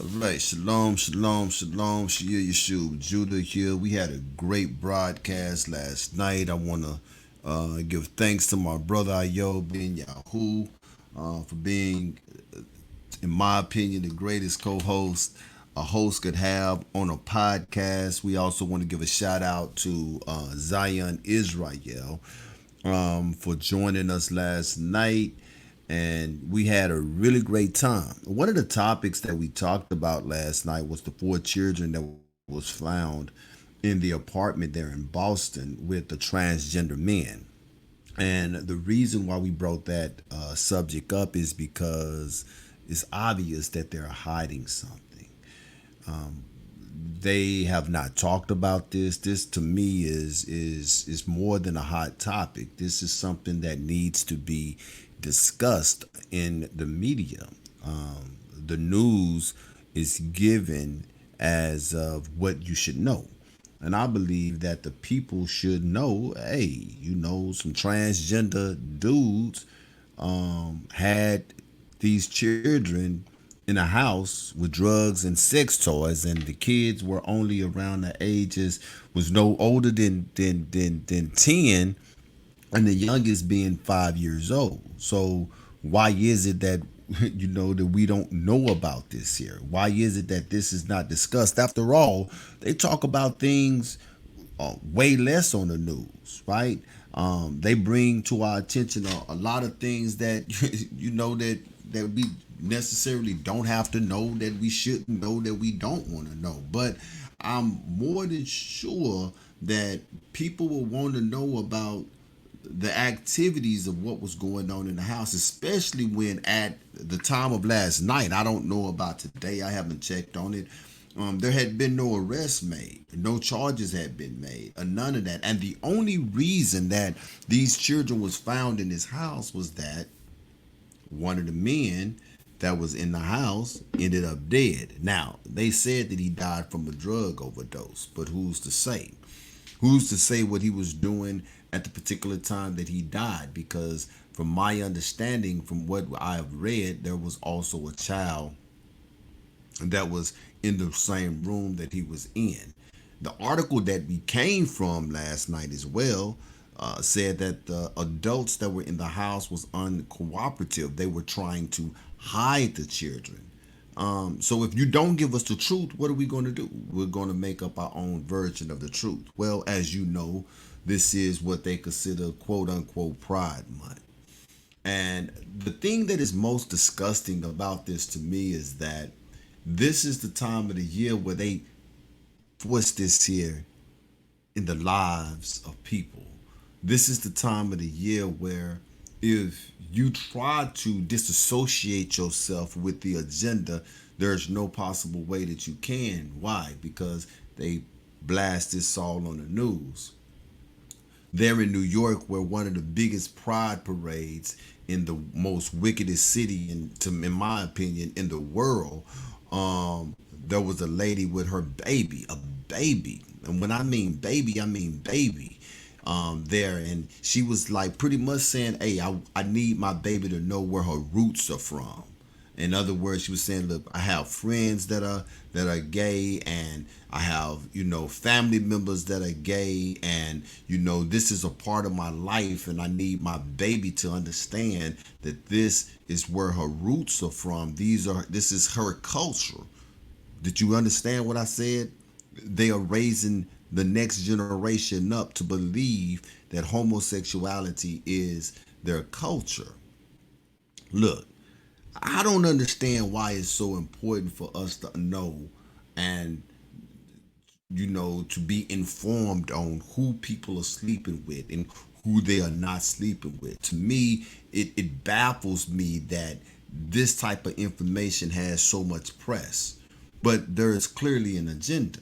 All right, shalom, shalom, shalom, Shia Yeshua, Judah here. We had a great broadcast last night. I want to give thanks to my brother Ayo bin Yahoo for being, in my opinion, the greatest co-host a host could have on a podcast. We also want to give a shout out to Zion Israel for joining us last night. And we had a really great time. One of the topics that we talked about last night was the four children that was found in the apartment there in Boston with the transgender men. And the reason why we brought that subject up is because it's obvious that they're hiding something. They have not talked about this. This to me is more than a hot topic. This is something that needs to be discussed in the media. The news is given as of what you should know. And I believe that the people should know, hey, some transgender dudes had these children in a house with drugs and sex toys, and the kids were only around the ages was no older than 10, and the youngest being 5 years old. So why is it that that we don't know about this here? Why is it that this is not discussed? After all, they talk about things way less on the news, right? They bring to our attention a lot of things that that we necessarily don't have to know, that we shouldn't know, that we don't want to know. But I'm more than sure that people will want to know about the activities of what was going on in the house, especially when at the time of last night, I don't know about today, I haven't checked on it. There had been no arrests made, no charges had been made, none of that. And the only reason that these children was found in his house was that one of the men that was in the house ended up dead. Now, they said that he died from a drug overdose, but who's to say? Who's to say what he was doing at the particular time that he died? Because from my understanding, from what I have read, there was also a child that was in the same room that he was in. The article that we came from last night as well said that the adults that were in the house was uncooperative. They were trying to hide the children. So if you don't give us the truth, what are we going to do? We're going to make up our own version of the truth. Well, as you know, this is what they consider quote unquote Pride Month. And the thing that is most disgusting about this to me is that this is the time of the year where they force this here in the lives of people. This is the time of the year where if you try to disassociate yourself with the agenda, there's no possible way that you can. Why? Because they blast this all on the news. They're in New York, where one of the biggest pride parades in the most wickedest city, in my opinion, in the world. There was a lady with her baby, a baby, and when I mean baby, I mean baby. There, and she was like pretty much saying, "Hey, I need my baby to know where her roots are from." In other words, she was saying, "Look, I have friends that are gay, and I have family members that are gay, and this is a part of my life, and I need my baby to understand that this is where her roots are from. This is her culture." Did you understand what I said? They are raising the next generation up to believe that homosexuality is their culture. Look, I don't understand why it's so important for us to know and to be informed on who people are sleeping with and who they are not sleeping with. To me, it baffles me that this type of information has so much press. But there is clearly an agenda.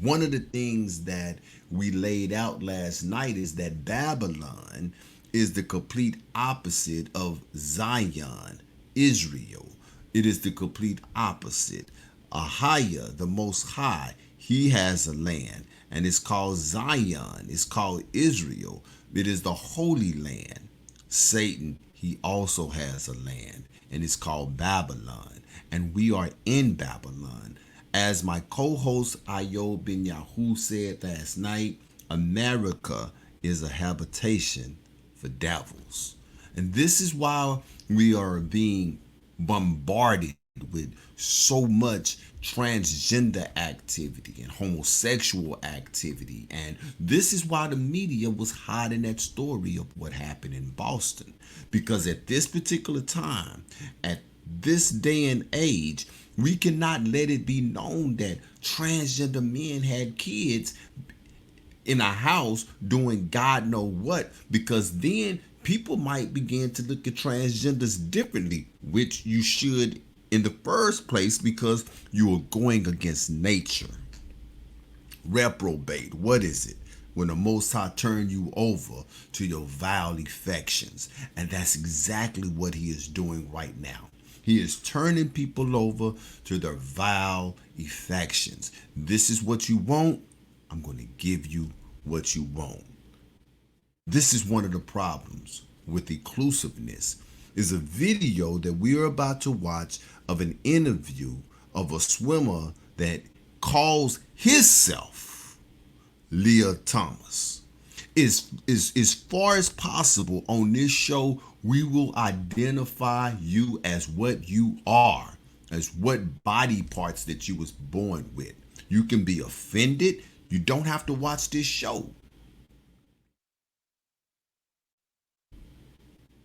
One of the things that we laid out last night is that Babylon is the complete opposite of Zion, Israel. It is the complete opposite. Ahiah, the Most High, he has a land, and it's called Zion. It's called Israel. It is the Holy Land. Satan, he also has a land, and it's called Babylon. and we are in Babylon. As my co-host Ayo Ben Yahoo said last night, America is a habitation for devils. And this is why we are being bombarded with so much transgender activity and homosexual activity. And this is why the media was hiding that story of what happened in Boston. Because at this particular time, at this day and age, we cannot let it be known that transgender men had kids in a house doing God know what, because then people might begin to look at transgenders differently, which you should in the first place because you are going against nature. Reprobate, what is it? When the Most High turn you over to your vile affections. And that's exactly what he is doing right now. He is turning people over to their vile affections. This is what you want. I'm going to give you what you want. This is one of the problems with inclusiveness. Is a video that we are about to watch of an interview of a swimmer that calls himself Leah Thomas. As far as possible on this show, we will identify you as what you are, as what body parts that you was born with. You can be offended. You don't have to watch this show.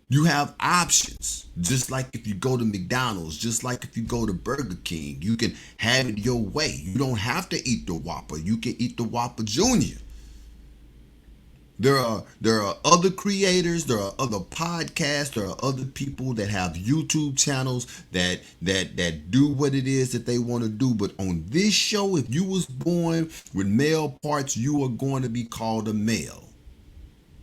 You have options. Just like if you go to McDonald's, just like if you go to Burger King, you can have it your way. You don't have to eat the Whopper. You can eat the Whopper Junior. There are other creators, there are other podcasts, there are other people that have YouTube channels that do what it is that they want to do. But on this show, if you was born with male parts, you are going to be called a male.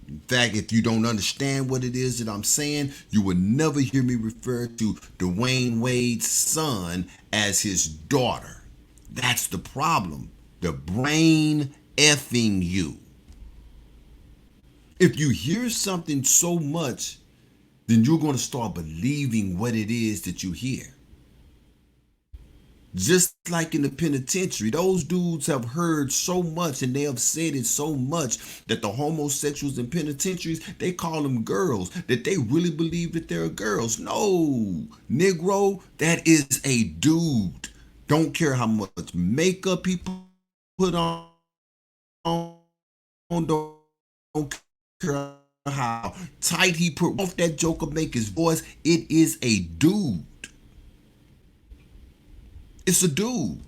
In fact, if you don't understand what it is that I'm saying, you will never hear me refer to Dwayne Wade's son as his daughter. That's the problem. The brain effing you. If you hear something so much, then you're going to start believing what it is that you hear. Just like in the penitentiary, those dudes have heard so much and they have said it so much that the homosexuals in penitentiaries, they call them girls, that they really believe that they're girls. No, Negro, that is a dude. Don't care how much makeup he put on, don't care how tight he put off that joker make his voice. It is a dude. It's a dude.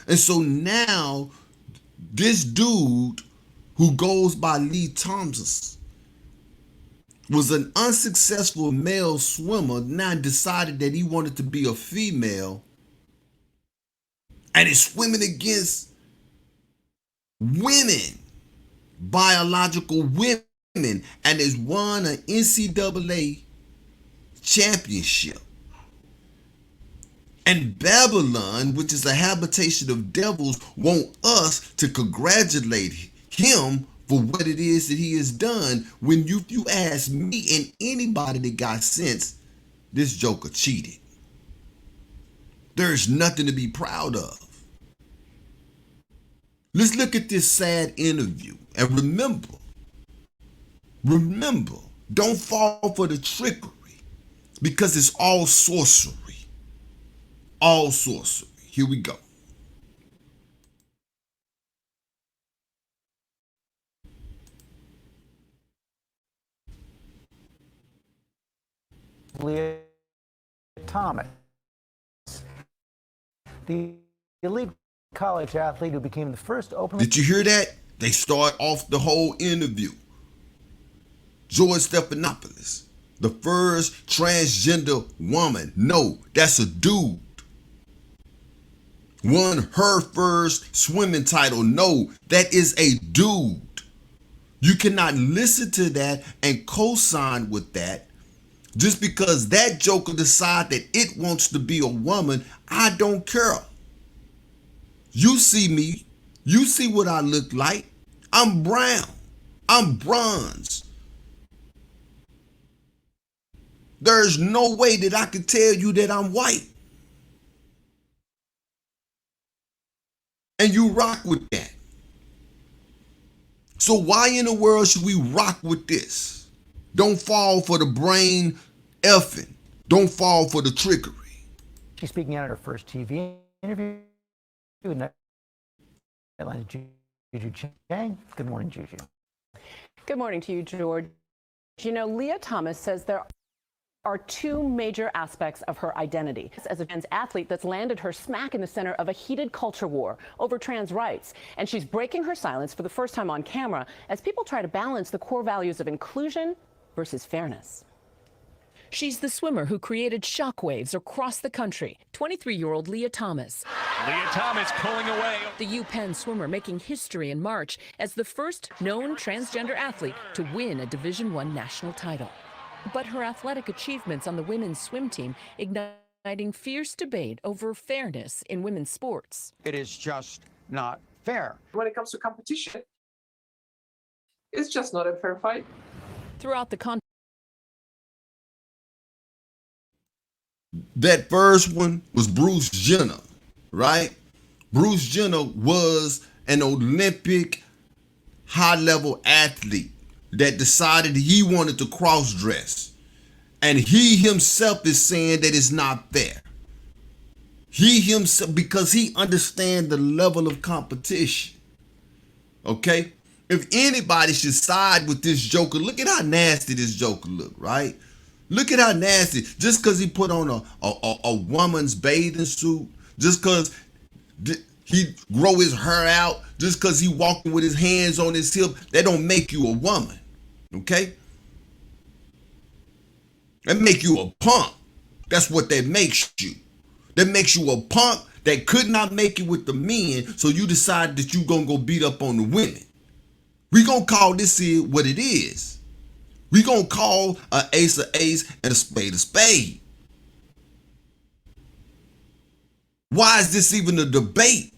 And so now, this dude who goes by Lee Thomas was an unsuccessful male swimmer, now decided that he wanted to be a female and is swimming against women, biological women, and has won an NCAA championship. And Babylon, which is a habitation of devils, want us to congratulate him for what it is that he has done. When you ask me and anybody that got sense, this joker cheated. There's nothing to be proud of. Let's look at this sad interview. And remember, don't fall for the trickery, because it's all sorcery. All sorcery. Here we go. Leah Thomas, the elite college athlete who became the first openly. Did you hear that? They start off the whole interview. George Stephanopoulos, the first transgender woman. No, that's a dude. Won her first swimming title. No, that is a dude. You cannot listen to that and co-sign with that. Just because that joker decide that it wants to be a woman, I don't care. You see me. You see what I look like. I'm brown. I'm bronze. There's no way that I could tell you that I'm white. And you rock with that. So why in the world should we rock with this? Don't fall for the brain effing. Don't fall for the trickery. She's speaking out at her first TV interview with Nightline's Juju Chang. Good morning, Juju. Good morning to you, George. You know, Leah Thomas says there are two major aspects of her identity. As a trans athlete that's landed her smack in the center of a heated culture war over trans rights. And she's breaking her silence for the first time on camera as people try to balance the core values of inclusion versus fairness. She's the swimmer who created shockwaves across the country, 23-year-old Leah Thomas. Leah Thomas pulling away. The UPenn swimmer making history in March as the first known transgender athlete to win a Division I national title. But her athletic achievements on the women's swim team igniting fierce debate over fairness in women's sports. It is just not fair. When it comes to competition, it's just not a fair fight. Throughout the contest, That first one was Bruce Jenner, right? Bruce Jenner was an Olympic high-level athlete that decided he wanted to cross-dress. And he himself is saying that it's not fair. He himself, because he understands the level of competition. Okay? If anybody should side with this Joker, look at how nasty this Joker look, right? Look at how nasty. Just because he put on a woman's bathing suit, just because he grow his hair out, just because he walking with his hands on his hip, that don't make you a woman. Okay? That make you a punk. That's what that makes you. That makes you a punk that could not make it with the men, so you decide that you gonna go beat up on the women. We gonna call this here what it is. We gonna call an ace a ace and a spade a spade. Why is this even a debate?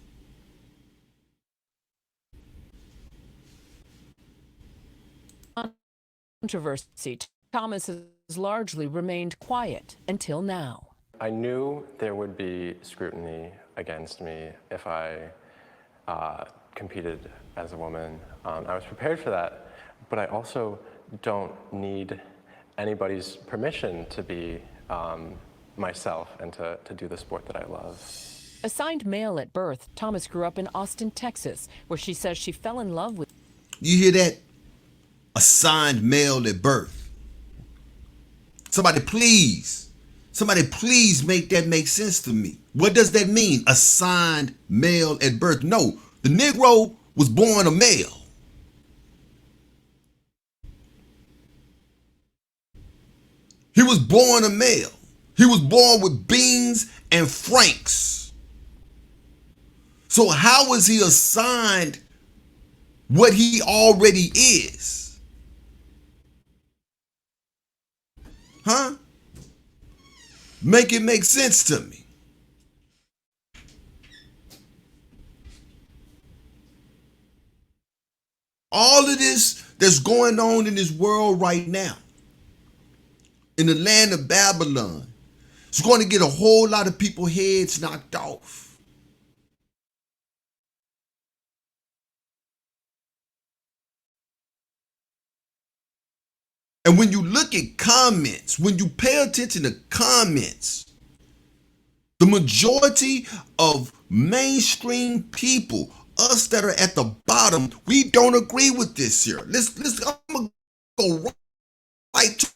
controversy, Thomas has largely remained quiet until now. I knew there would be scrutiny against me if I competed as a woman. I was prepared for that, but I also don't need anybody's permission to be myself and to do the sport that I love. Assigned male at birth, Thomas grew up in Austin, Texas, where she says she fell in love with. You hear that? Assigned male at birth. Somebody please make that make sense to me. What does that mean? Assigned male at birth. No, the Negro was born a male. He was born a male. He was born with beans and franks. So how was he assigned what he already is? Huh? Make it make sense to me. All of this that's going on in this world right now, in the land of Babylon, it's going to get a whole lot of people's heads knocked off. And when you look at comments, when you pay attention to comments, the majority of mainstream people, us that are at the bottom, we don't agree with this here. I'm gonna go right to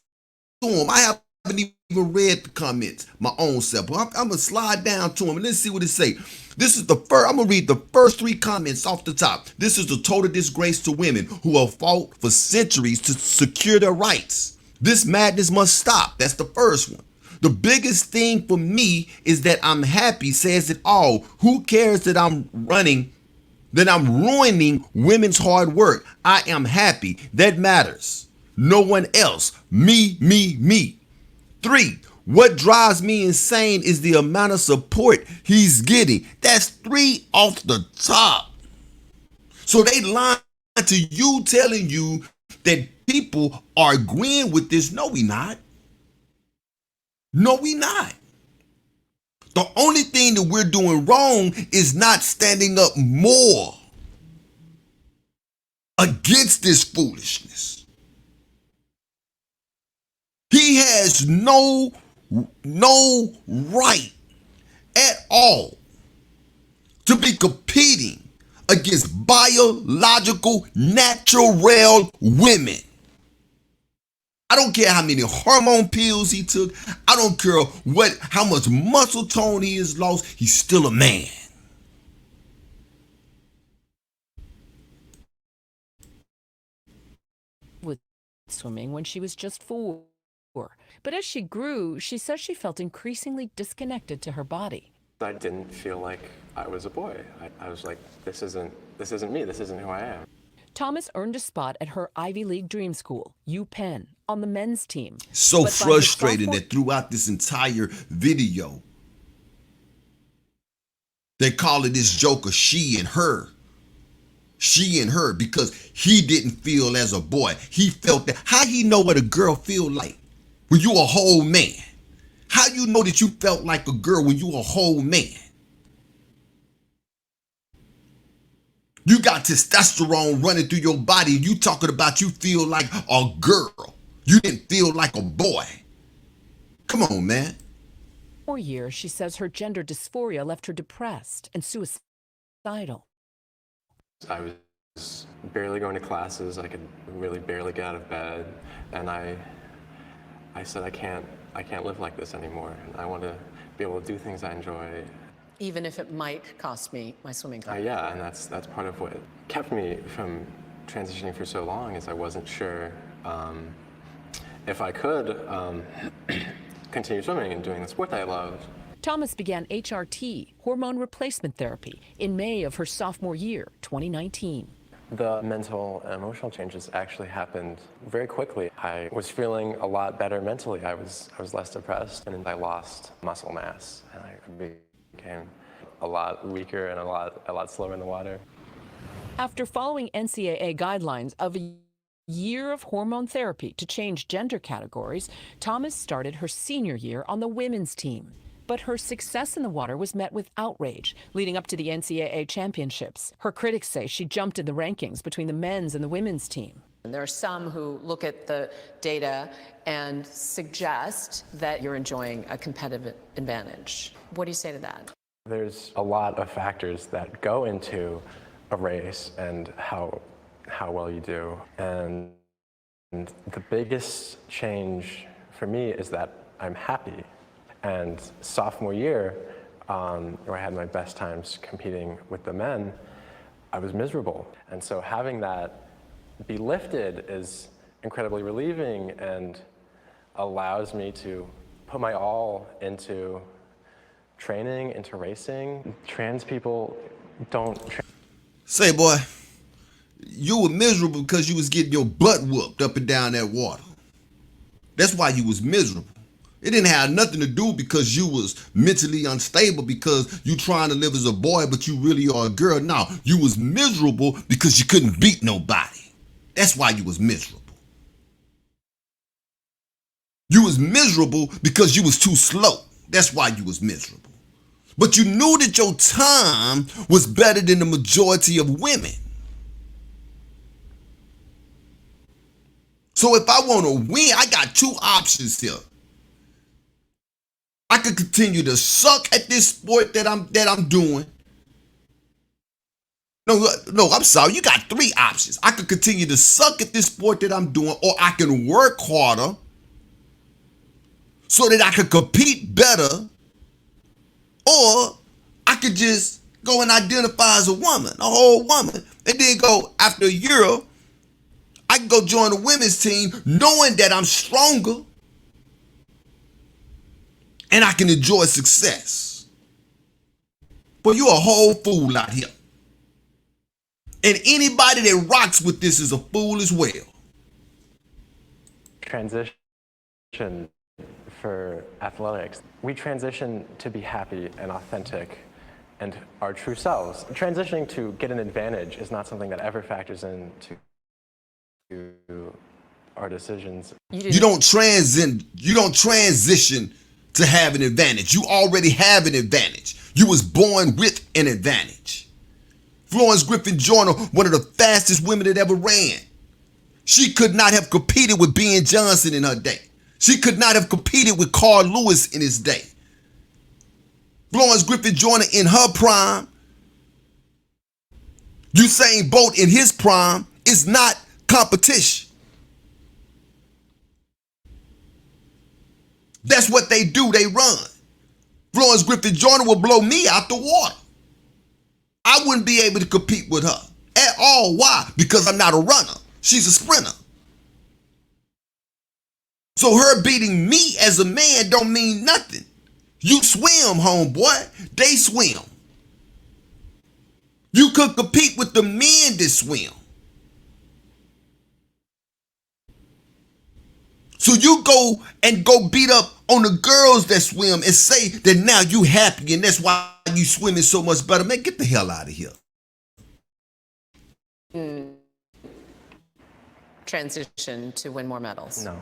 them. I haven't even read the comments my own self. I'm gonna slide down to them and let's see what it say. This is the first. I'm gonna read the first 3 comments off the top. This is a total disgrace to women who have fought for centuries to secure their rights. This madness must stop. That's the first one. The biggest thing for me is that I'm happy says it all. Who cares that I'm ruining women's hard work? I am happy. That matters. No one else. Me. 3. What drives me insane is the amount of support he's getting. That's 3 off the top. So they lying to you, telling you that people are agreeing with this. No, we not. No, we not. The only thing that we're doing wrong is not standing up more against this foolishness. He has no right at all to be competing against biological, natural women. I don't care how many hormone pills he took. I don't care how much muscle tone he has lost. He's still a man. With swimming when she was just 4. But as she grew, she says she felt increasingly disconnected to her body. I didn't feel like I was a boy. I was like, this isn't me. This isn't who I am. Thomas earned a spot at her Ivy League dream school, UPenn, on the men's team. So But by his frustrating sophomore- that throughout this entire video, they call it this joker she and her. She and her, because he didn't feel as a boy. He felt that. How he know what a girl feel like when you a whole man? How you know that you felt like a girl when you a whole man? You got testosterone running through your body. You talking about you feel like a girl. You didn't feel like a boy. Come on, man. For years, she says her gender dysphoria left her depressed and suicidal. I was barely going to classes. I could really barely get out of bed, and I said I can't live like this anymore. And I want to be able to do things I enjoy. Even if it might cost me my swimming career. Yeah, and that's part of what kept me from transitioning for so long, is I wasn't sure if I could continue swimming and doing the sport that I loved. Thomas began HRT, hormone replacement therapy, in May of her sophomore year, 2019. The mental and emotional changes actually happened very quickly. I was feeling a lot better mentally. I was less depressed, and I lost muscle mass, and I became a lot weaker and a lot slower in the water. After following NCAA guidelines of a year of hormone therapy to change gender categories, Thomas started her senior year on the women's team. But her success in the water was met with outrage leading up to the NCAA championships. Her critics say she jumped in the rankings between the men's and the women's team. And there are some who look at the data and suggest that you're enjoying a competitive advantage. What do you say to that? There's a lot of factors that go into a race and how well you do. And the biggest change for me is that I'm happy. And sophomore year, where I had my best times competing with the men, I was miserable. And so having that be lifted is incredibly relieving and allows me to put my all into training, into racing. Trans people don't... Say, boy, you were miserable because you was getting your butt whooped up and down that water. That's why you was miserable. It didn't have nothing to do because you was mentally unstable because you trying to live as a boy, but you really are a girl. No, you was miserable because you couldn't beat nobody. That's why you was miserable. You was miserable because you was too slow. That's why you was miserable. But you knew that your time was better than the majority of women. So if I want to win, I got two options here. I could continue to suck at this sport that I'm doing. No, I'm sorry. You got three options. I could continue to suck at this sport that I'm doing, or I can work harder so that I could compete better, or I could just go and identify as a woman, a whole woman, and then go after a year, I can go join the women's team knowing that I'm stronger and I can enjoy success. But you're a whole fool out here. And anybody that rocks with this is a fool as well. Transition for athletics. We transition to be happy and authentic and our true selves. Transitioning to get an advantage is not something that ever factors into our decisions. You don't transition to have an advantage. You already have an advantage. You was born with an advantage. Florence Griffin Joyner, one of the fastest women that ever ran. She could not have competed with Ben Johnson in her day. She could not have competed with Carl Lewis in his day. Florence Griffin Joyner in her prime, Usain Bolt in his prime, is not competition. That's what they do, they run. Florence Griffin Joyner will blow me out the water. I wouldn't be able to compete with her at all. Why? Because I'm not a runner. She's a sprinter. So her beating me as a man don't mean nothing. You swim, homeboy. They swim. You could compete with the men that swim. So you go beat up on the girls that swim and say that now you happy and that's why you swimming so much better. Man, get the hell out of here. Transition to win more medals. No.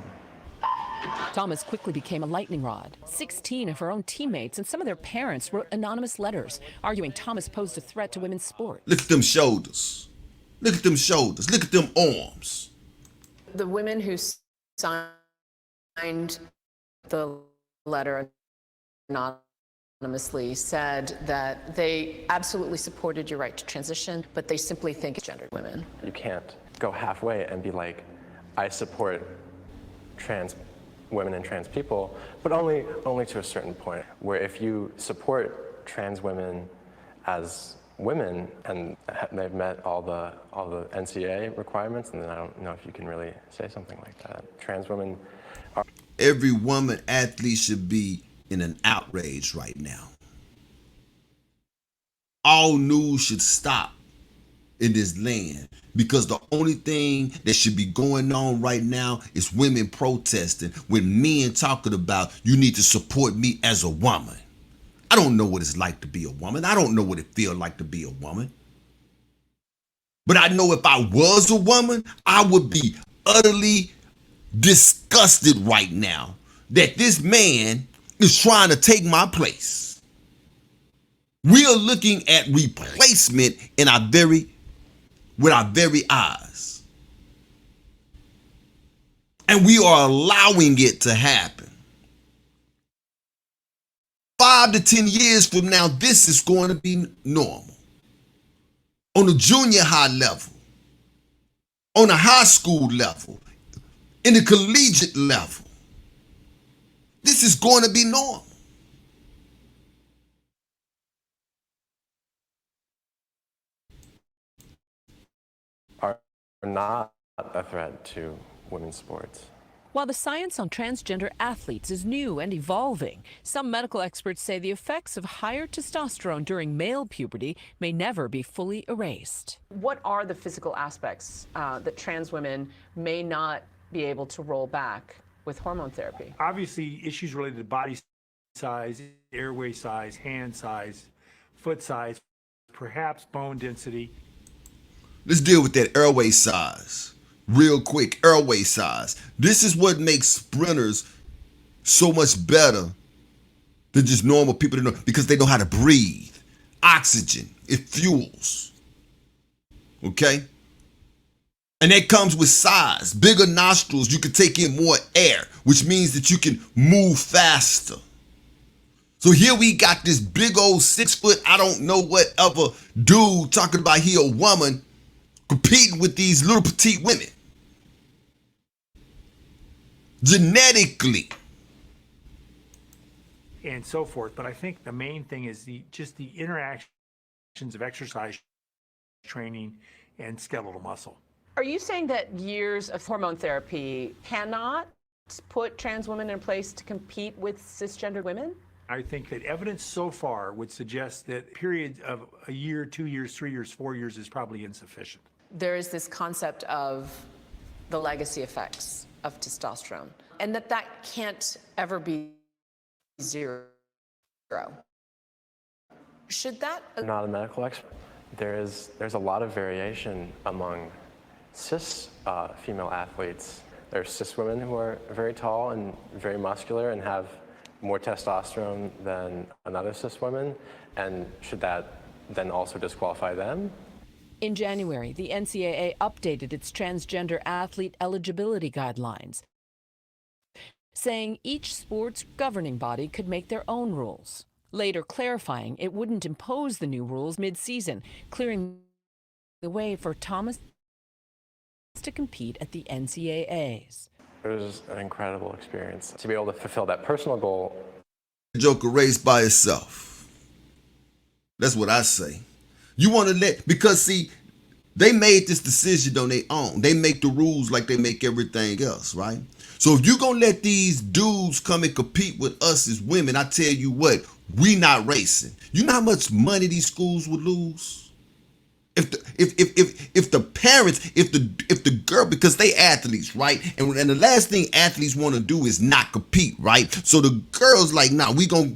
Thomas quickly became a lightning rod. 16 of her own teammates and some of their parents wrote anonymous letters arguing Thomas posed a threat to women's sport. Look at them shoulders. Look at them shoulders. Look at them arms. The women who signed the letter anonymously said that they absolutely supported your right to transition, but they simply think it's gendered women. You can't go halfway and be like, I support trans women and trans people, but only to a certain point, where if you support trans women as women and they've met all the NCAA requirements, and then I don't know if you can really say something like that. Trans women are... Every woman athlete should be in an outrage right now. All news should stop in this land, because the only thing that should be going on right now is women protesting when men talking about you need to support me as a woman. I don't know what it's like to be a woman. I don't know what it feels like to be a woman. But I know if I was a woman, I would be utterly disgusted right now that this man is trying to take my place. We are looking at replacement with our very eyes. And we are allowing it to happen. 5 to 10 years from now, this is going to be normal. On a junior high level, on a high school level, in the collegiate level, this is going to be normal. Are not a threat to women's sports. While the science on transgender athletes is new and evolving, some medical experts say the effects of higher testosterone during male puberty may never be fully erased. What are the physical aspects that trans women may not be able to roll back with hormone therapy? Obviously, issues related to body size, airway size, hand size, foot size, perhaps bone density. Let's deal with that airway size. Real quick, airway size. This is what makes sprinters so much better than just normal people, because they know how to breathe. Oxygen, it fuels. Okay? And that comes with size. Bigger nostrils, you can take in more air, which means that you can move faster. So here we got this big old 6 foot, I don't know whatever dude talking about he a woman competing with these little petite women. Genetically. And so forth. But I think the main thing is the interactions of exercise training and skeletal muscle. Are you saying that years of hormone therapy cannot put trans women in place to compete with cisgendered women? I think that evidence so far would suggest that periods of a year, 2 years, 3 years, 4 years is probably insufficient. There is this concept of the legacy effects of testosterone, and that can't ever be zero. Should that... I'm not a medical expert. There's a lot of variation among cis female athletes. There's cis women who are very tall and very muscular and have more testosterone than another cis woman? And should that then also disqualify them? In January, the NCAA updated its transgender athlete eligibility guidelines, saying each sports governing body could make their own rules, later clarifying it wouldn't impose the new rules mid-season, clearing the way for Thomas to compete at the NCAAs. It was an incredible experience to be able to fulfill that personal goal. Joker race by itself. That's what I say. You want to because see, they made this decision on their own. They make the rules like they make everything else, right? So if you're going to let these dudes come and compete with us as women, I tell you what, we not racing. You know how much money these schools would lose? If the parents, if the girl, because they athletes, right? And the last thing athletes want to do is not compete, right? So the girls like, nah, we gonna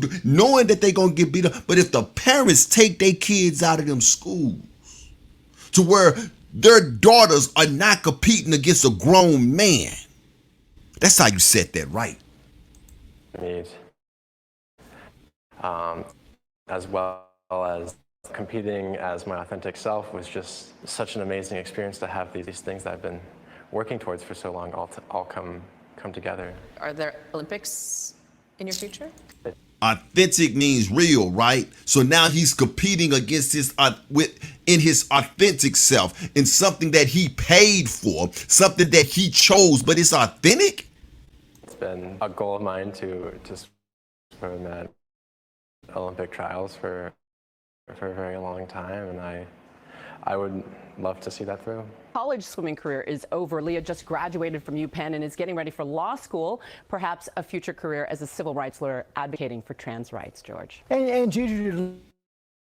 do, knowing that they gonna get beat up. But if the parents take their kids out of them schools to where their daughters are not competing against a grown man, that's how you set that right. Need, as well as competing as my authentic self was just such an amazing experience to have these things that I've been working towards for so long all come together. Are there Olympics in your future? Authentic means real, right? So now he's competing against in his authentic self, in something that he paid for, something that he chose, but it's authentic. It's been a goal of mine to swim at Olympic trials for a very long time, and I would love to see that through. College swimming career is over. Leah just graduated from UPenn and is getting ready for law school, perhaps a future career as a civil rights lawyer advocating for trans rights, George. And Juju, did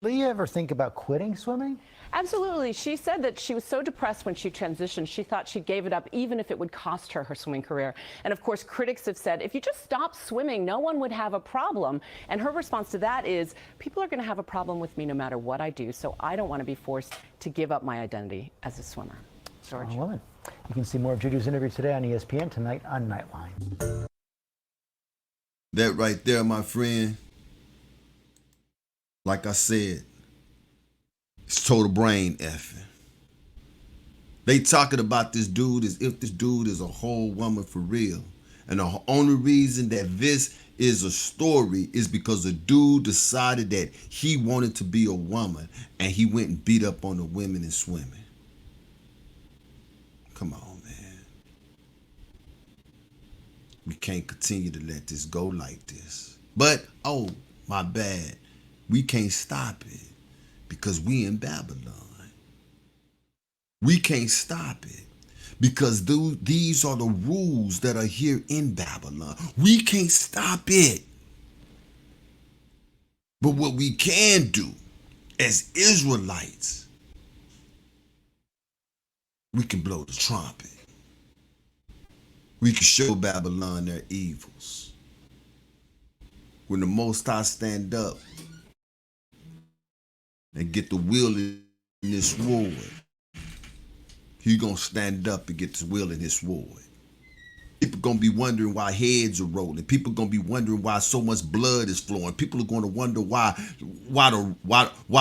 Leah ever think about quitting swimming? Absolutely. She said that she was so depressed when she transitioned, she thought she gave it up even if it would cost her swimming career. And of course, critics have said, if you just stop swimming, no one would have a problem. And her response to that is, people are going to have a problem with me no matter what I do, so I don't want to be forced to give up my identity as a swimmer. George. Woman. You can see more of Juju's interview today on ESPN, tonight on Nightline. That right there, my friend, like I said, it's total brain effing. They talking about this dude as if this dude is a whole woman for real. And the only reason that this is a story is because a dude decided that he wanted to be a woman and he went and beat up on the women in swimming. Come on, man. We can't continue to let this go like this. But, oh, my bad. We can't stop it because we in Babylon. We can't stop it because these are the rules that are here in Babylon. We can't stop it. But what we can do as Israelites, we can blow the trumpet. We can show Babylon their evils. When the Most High stand up and get the will in this sword, he gonna stand up and get the will in his sword. People gonna be wondering why heads are rolling. People gonna be wondering why so much blood is flowing. People are gonna wonder why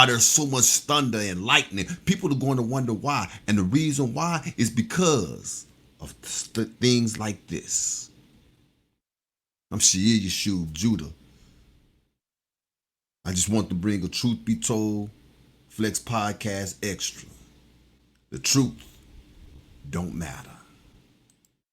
there's so much thunder and lightning. People are gonna wonder why, and the reason why is because of things like this. I'm Shia Yeshub, Judah. I just want to bring a Truth Be Told Flex Podcast Extra. The truth don't matter.